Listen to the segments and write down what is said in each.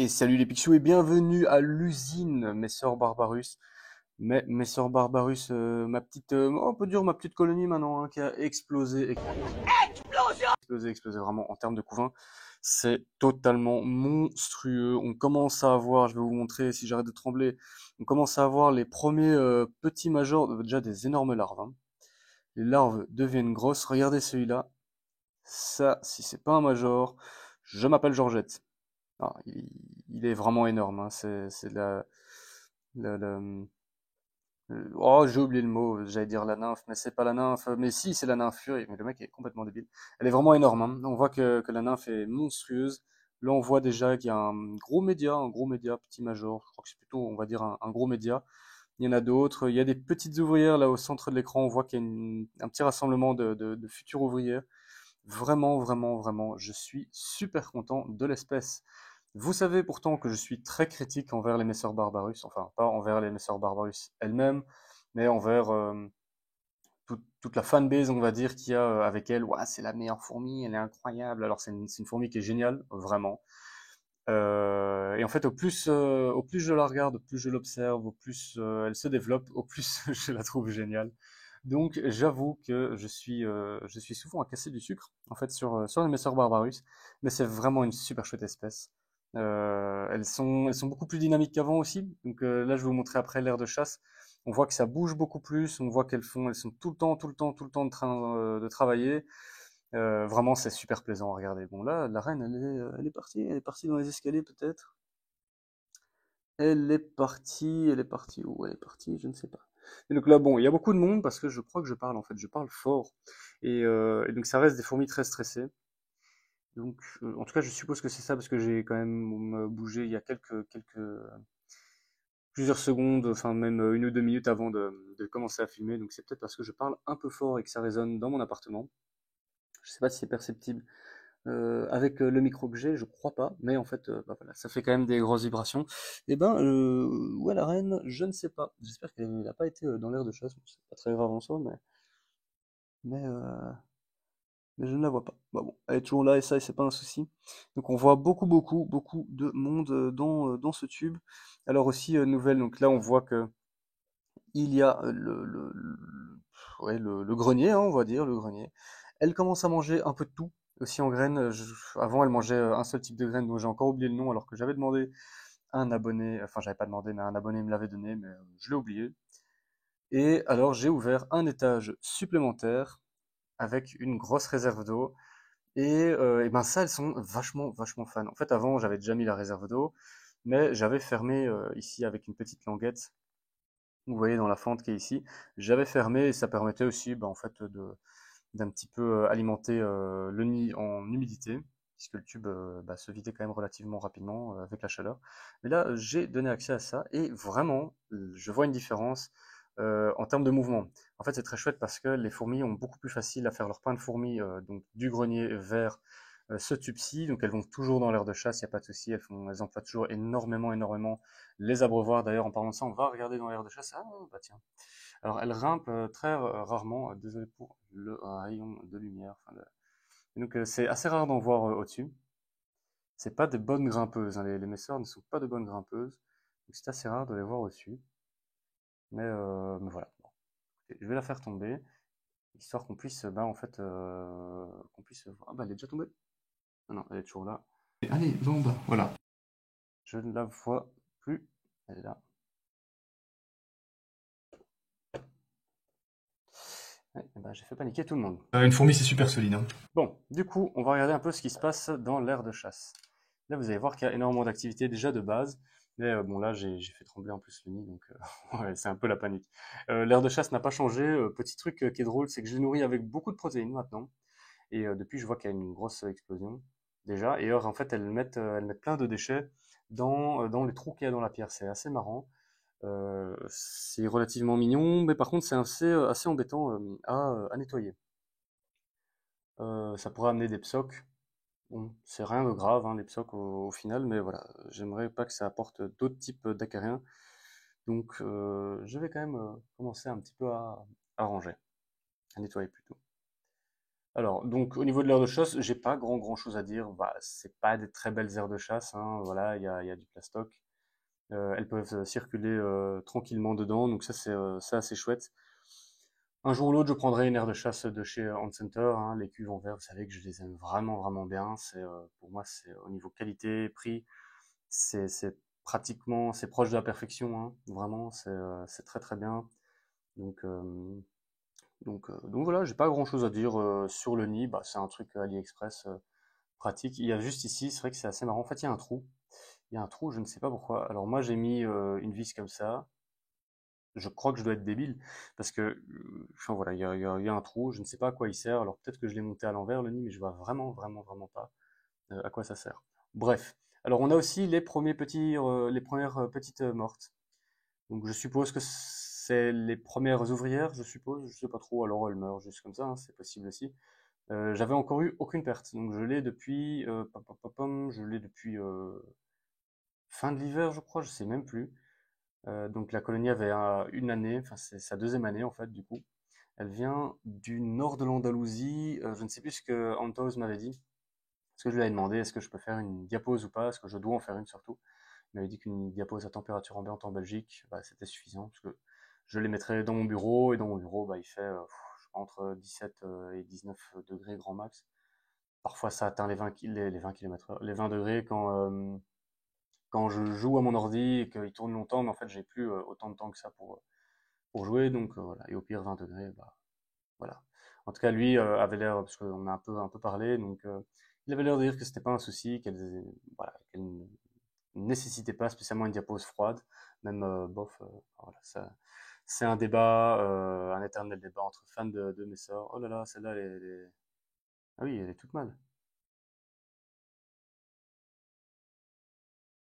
Et salut les Picsou et bienvenue à l'usine Messor Barbarus. Mais Messor Barbarus, ma petite, on peut dire ma petite colonie maintenant, hein, qui a explosé, explosé vraiment en termes de couvain. C'est totalement monstrueux. On commence à avoir, je vais vous montrer si j'arrête de trembler, on commence à avoir les premiers petits majors, déjà des énormes larves, hein. Les larves deviennent grosses. Regardez celui-là. Ça, si c'est pas un major, je m'appelle Georgette. Ah, il est vraiment énorme, hein. C'est oh, j'ai oublié le mot. J'allais dire la nymphe, mais c'est pas la nymphe. Mais si, c'est la nymphe furie. Mais le mec est complètement débile. Elle est vraiment énorme, hein. On voit que la nymphe est monstrueuse. Là, on voit déjà qu'il y a un gros média, petit major. Je crois que c'est plutôt, on va dire, un gros média. Il y en a d'autres. Il y a des petites ouvrières là au centre de l'écran. On voit qu'il y a un petit rassemblement de futures ouvrières. Vraiment, vraiment, vraiment, je suis super content de l'espèce. Vous savez pourtant que je suis très critique envers les Messeurs Barbarus, enfin pas envers les Messeurs Barbarus elles-mêmes, mais envers toute la fanbase, on va dire, qu'il y a avec elle. Ouais, c'est la meilleure fourmi, elle est incroyable. Alors c'est une fourmi qui est géniale, vraiment. Et en fait, au plus je la regarde, au plus je l'observe, au plus elle se développe, au plus je la trouve géniale. Donc, j'avoue que je suis souvent à casser du sucre, en fait, sur les Messor Barbarus, mais c'est vraiment une super chouette espèce. Elles sont beaucoup plus dynamiques qu'avant aussi. Donc là, je vais vous montrer après l'aire de chasse. On voit que ça bouge beaucoup plus. On voit elles sont tout le temps, tout le temps, tout le temps en train de travailler. Vraiment, c'est super plaisant à regarder. Bon, là, la reine, elle est partie dans les escaliers peut-être. Elle est partie où? Elle est partie, je ne sais pas. Et donc là, bon, il y a beaucoup de monde parce que je crois que je parle en fait, je parle fort. Et donc ça reste des fourmis très stressées. Donc, en tout cas, je suppose que c'est ça parce que j'ai quand même bougé il y a plusieurs secondes, enfin même une ou deux minutes avant de commencer à filmer. Donc c'est peut-être parce que je parle un peu fort et que ça résonne dans mon appartement. Je sais pas si c'est perceptible. Avec le micro que j'ai, je crois pas, mais en fait, bah voilà, ça fait quand même des grosses vibrations. Et ben, où est la reine? Je ne sais pas. J'espère qu'elle n'a pas été dans l'air de chasse. Bon, c'est pas très grave en soi, mais, euh, mais je ne la vois pas. Bah bon, elle est toujours là et ça, et c'est pas un souci. Donc on voit beaucoup de monde dans ce tube. Alors aussi, nouvelle, donc là on voit que il y a ouais, le grenier, hein, on va dire, le grenier. Elle commence à manger un peu de tout, aussi en graines. Avant, elle mangeait un seul type de graines dont j'ai encore oublié le nom, alors que j'avais demandé à un abonné, enfin, j'avais pas demandé, mais un abonné me l'avait donné, mais je l'ai oublié. Et alors, j'ai ouvert un étage supplémentaire avec une grosse réserve d'eau. Et ben ça, elles sont vachement fans. En fait, avant, j'avais déjà mis la réserve d'eau, mais j'avais fermé ici avec une petite languette. Vous voyez dans la fente qui est ici, j'avais fermé et ça permettait aussi, bah, en fait, d'un petit peu alimenter le nid en humidité, puisque le tube bah, se vidait quand même relativement rapidement avec la chaleur. Mais là, j'ai donné accès à ça et vraiment, je vois une différence en termes de mouvement. En fait, c'est très chouette parce que les fourmis ont beaucoup plus facile à faire leur pain de fourmis donc du grenier vers ce tube-ci. Donc elles vont toujours dans l'aire de chasse, il n'y a pas de souci. Elles emploient toujours énormément les abreuvoirs. D'ailleurs, en parlant de ça, on va regarder dans l'aire de chasse. Ah, bah tiens. Alors, elles grimpent très rarement. Désolé pour le rayon de lumière. Enfin, et donc, c'est assez rare d'en voir au-dessus. C'est pas des bonnes grimpeuses, hein. Les messeurs ne sont pas de bonnes grimpeuses. Donc, c'est assez rare de les voir au-dessus. Mais voilà. Bon. Je vais la faire tomber, histoire qu'on puisse, bah, en fait, qu'on puisse voir. Ah, bah, elle est déjà tombée. Ah non, elle est toujours là. Allez, va en bas, voilà. Je ne la vois plus. Elle est là. Ouais, eh ben, j'ai fait paniquer tout le monde. Une fourmi, c'est super solide, hein. Bon, du coup, on va regarder un peu ce qui se passe dans l'aire de chasse. Là, vous allez voir qu'il y a énormément d'activités déjà de base. Mais bon, là, j'ai fait trembler en plus le nid, donc ouais, c'est un peu la panique. L'aire de chasse n'a pas changé. Petit truc qui est drôle, c'est que je les nourris avec beaucoup de protéines maintenant. Et depuis, je vois qu'il y a une grosse explosion déjà. Et alors, en fait, elles mettent plein de déchets dans les trous qu'il y a dans la pierre. C'est assez marrant. C'est relativement mignon, mais par contre, c'est assez embêtant à nettoyer. Ça pourrait amener des psocs. Bon, c'est rien de grave, hein, les psocs au final, mais voilà, j'aimerais pas que ça apporte d'autres types d'acariens. Donc, je vais quand même commencer un petit peu à ranger, à nettoyer plutôt. Alors, donc au niveau de l'aire de chasse, j'ai pas grand chose à dire. Bah, c'est pas des très belles aires de chasse, hein. Voilà, il y a du plastoc. Elles peuvent circuler tranquillement dedans, donc ça c'est assez chouette. Un jour ou l'autre, je prendrai une aire de chasse de chez Hunt Center, hein. Les cuves en verre, vous savez que je les aime vraiment bien. Pour moi, c'est au niveau qualité, prix, c'est pratiquement, c'est proche de la perfection, hein. Vraiment, c'est très bien. Donc, euh, donc voilà, j'ai pas grand-chose à dire sur le nid. Bah, c'est un truc AliExpress pratique. Il y a juste ici, c'est vrai que c'est assez marrant. En fait, il y a un trou. Il y a un trou, je ne sais pas pourquoi. Alors moi, j'ai mis une vis comme ça. Je crois que je dois être débile parce que, enfin voilà, il y a un trou. Je ne sais pas à quoi il sert. Alors peut-être que je l'ai monté à l'envers le nid, mais je vois vraiment pas à quoi ça sert. Bref. Alors on a aussi les premières petites mortes. Donc je suppose que c'est les premières ouvrières, je suppose. Je sais pas trop. Alors elles meurent juste comme ça, hein, c'est possible aussi. J'avais encore eu aucune perte, donc je l'ai depuis, je l'ai depuis fin de l'hiver, je crois, je sais même plus. Donc la colonie avait une année, enfin c'est sa deuxième année en fait du coup. Elle vient du nord de l'Andalousie. Je ne sais plus ce que Antos m'avait dit. Parce que je lui avais demandé est-ce que je peux faire une diapose ou pas, est-ce que je dois en faire une surtout. Il m'avait dit qu'une diapose à température ambiante en Belgique, bah, c'était suffisant parce que je les mettrais dans mon bureau et dans mon bureau, bah, il fait je crois, entre 17 et 19 degrés grand max. Parfois, ça atteint les 20 km/h, les 20 degrés quand je joue à mon ordi et qu'il tourne longtemps, mais en fait, j'ai plus autant de temps que ça pour jouer. Donc voilà. Et au pire, 20 degrés, bah voilà. En tout cas, lui avait l'air, parce qu'on a un peu parlé, donc il avait l'air de dire que c'était pas un souci, voilà, qu'elle ne nécessitait pas spécialement une diapose froide, même bof. Voilà, ça, c'est un débat, un éternel débat entre fans de mes sœurs. Oh là là, celle-là, ah oui, elle est toute mal.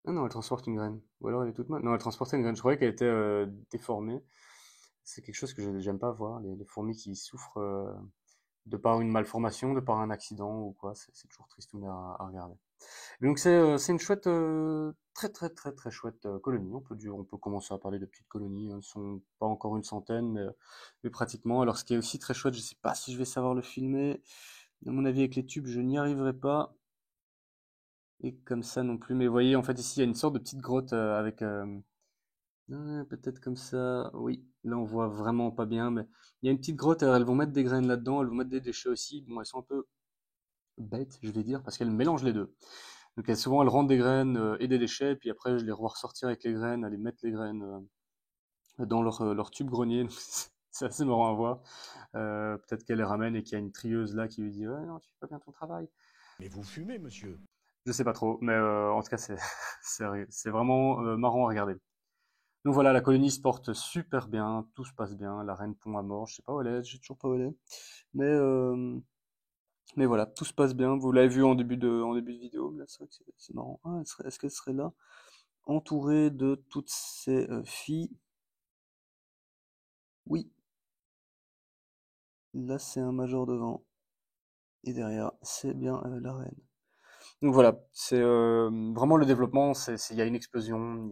Ah non, elle transporte une graine. Ou alors elle est toute mal. Non, elle transportait une graine. Je croyais qu'elle était déformée. C'est quelque chose que j'aime pas voir, les fourmis qui souffrent de par une malformation, de par un accident ou quoi. C'est toujours tristoun à regarder. Donc c'est une chouette, très chouette colonie. On peut commencer à parler de petites colonies. Elles ne sont pas encore une centaine, mais pratiquement. Alors ce qui est aussi très chouette, je sais pas si je vais savoir le filmer. À mon avis, avec les tubes, je n'y arriverai pas. Et comme ça non plus. Mais vous voyez, en fait, ici, il y a une sorte de petite grotte avec peut-être comme ça. Oui, là on voit vraiment pas bien, mais il y a une petite grotte. Alors elles vont mettre des graines là-dedans, elles vont mettre des déchets aussi. Bon, elles sont un peu bêtes, je vais dire, parce qu'elles mélangent les deux. Donc souvent elles rentrent des graines et des déchets, puis après je les revois ressortir avec les graines, aller mettre les graines dans leur tube grenier. Donc, c'est assez marrant à voir. Peut-être qu'elle les ramène et qu'il y a une trieuse là qui lui dit ouais, non, tu fais pas bien ton travail. Mais vous fumez, monsieur. Je sais pas trop, mais en tout cas c'est vraiment marrant à regarder. Donc voilà, la colonie se porte super bien, tout se passe bien, la reine pond à mort, je sais pas où elle est, j'ai toujours pas où elle est. Mais, euh, mais voilà, tout se passe bien, vous l'avez vu en début de vidéo, mais là c'est vrai que c'est marrant. Ah, est-ce qu'elle serait là, entourée de toutes ces filles? Oui, là c'est un major devant, et derrière c'est bien la reine. Donc voilà, c'est vraiment le développement, il y a une explosion,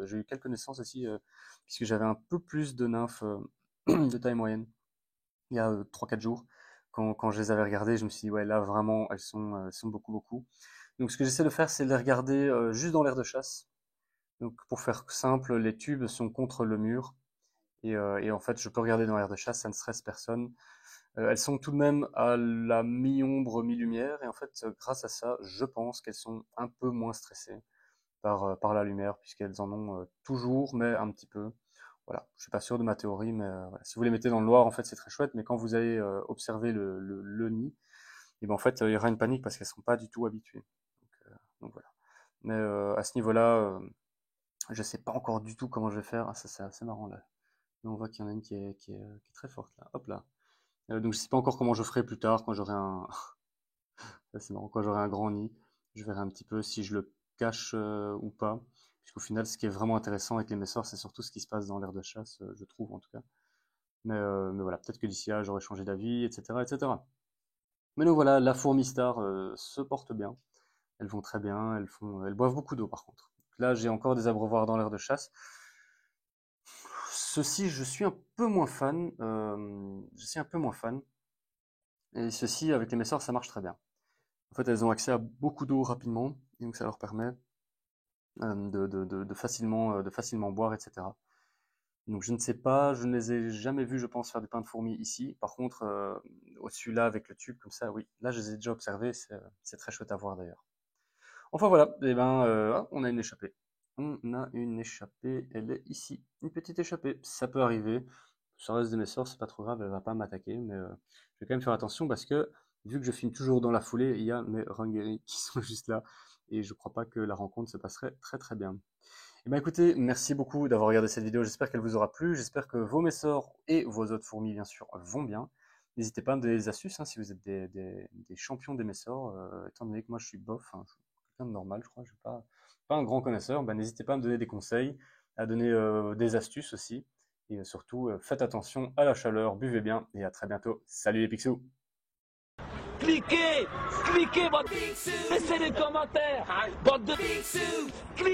j'ai eu quelques naissances aussi, puisque j'avais un peu plus de nymphes de taille moyenne. Il y a 3-4 jours. Quand je les avais regardées, je me suis dit, ouais, là, vraiment, elles sont beaucoup. Donc, ce que j'essaie de faire, c'est de les regarder juste dans l'aire de chasse. Donc, pour faire simple, les tubes sont contre le mur. Et en fait, je peux regarder dans l'aire de chasse, ça ne stresse personne. Elles sont tout de même à la mi-ombre, mi-lumière. Et en fait, grâce à ça, je pense qu'elles sont un peu moins stressées par la lumière, puisqu'elles en ont toujours, mais un petit peu. Voilà, je suis pas sûr de ma théorie, mais voilà. Si vous les mettez dans le noir, en fait, c'est très chouette, mais quand vous allez observer le nid, et ben en fait, il y aura une panique parce qu'elles sont pas du tout habituées. Donc voilà. Mais à ce niveau-là, je sais pas encore du tout comment je vais faire. Ah, ça c'est assez marrant là. Là, on voit qu'il y en a une qui est très forte là. Hop là. Donc je sais pas encore comment je ferai plus tard quand j'aurai un. Ça, c'est marrant, quand j'aurai un grand nid. Je verrai un petit peu si je le cache ou pas. Puisqu'au final, ce qui est vraiment intéressant avec les messors, c'est surtout ce qui se passe dans l'air de chasse, je trouve en tout cas. Mais voilà, peut-être que d'ici là, j'aurai changé d'avis, etc., etc. Mais donc voilà, la fourmi star se porte bien. Elles vont très bien, elles boivent beaucoup d'eau par contre. Là, j'ai encore des abreuvoirs dans l'air de chasse. Ceci, je suis un peu moins fan. Je suis un peu moins fan. Et ceci, avec les messors, ça marche très bien. En fait, elles ont accès à beaucoup d'eau rapidement, et donc ça leur permet de facilement boire, etc. Donc je ne sais pas, je ne les ai jamais vus, je pense, faire du pain de fourmi ici. Par contre, au-dessus là, avec le tube, comme ça, oui, là je les ai déjà observés, c'est très chouette à voir d'ailleurs. Enfin voilà, et ben, on a une échappée. On a une échappée, elle est ici. Une petite échappée, ça peut arriver. Ça reste des messors, c'est pas trop grave, elle va pas m'attaquer, mais je vais quand même faire attention parce que, vu que je filme toujours dans la foulée, il y a mes Rangeri qui sont juste là, et je crois pas que la rencontre se passerait très très bien. Eh ben écoutez, merci beaucoup d'avoir regardé cette vidéo, j'espère qu'elle vous aura plu, j'espère que vos messors et vos autres fourmis bien sûr vont bien. N'hésitez pas à me donner des astuces hein, si vous êtes des champions des messors, étant donné que moi je suis bof, hein, je suis quelqu'un de normal je crois, je suis pas un grand connaisseur, ben, n'hésitez pas à me donner des conseils, à donner des astuces aussi, et surtout faites attention à la chaleur, buvez bien, et à très bientôt, salut les Picsou! Cliquez, cliquez, bande, laissez les commentaires, bande de cliquez.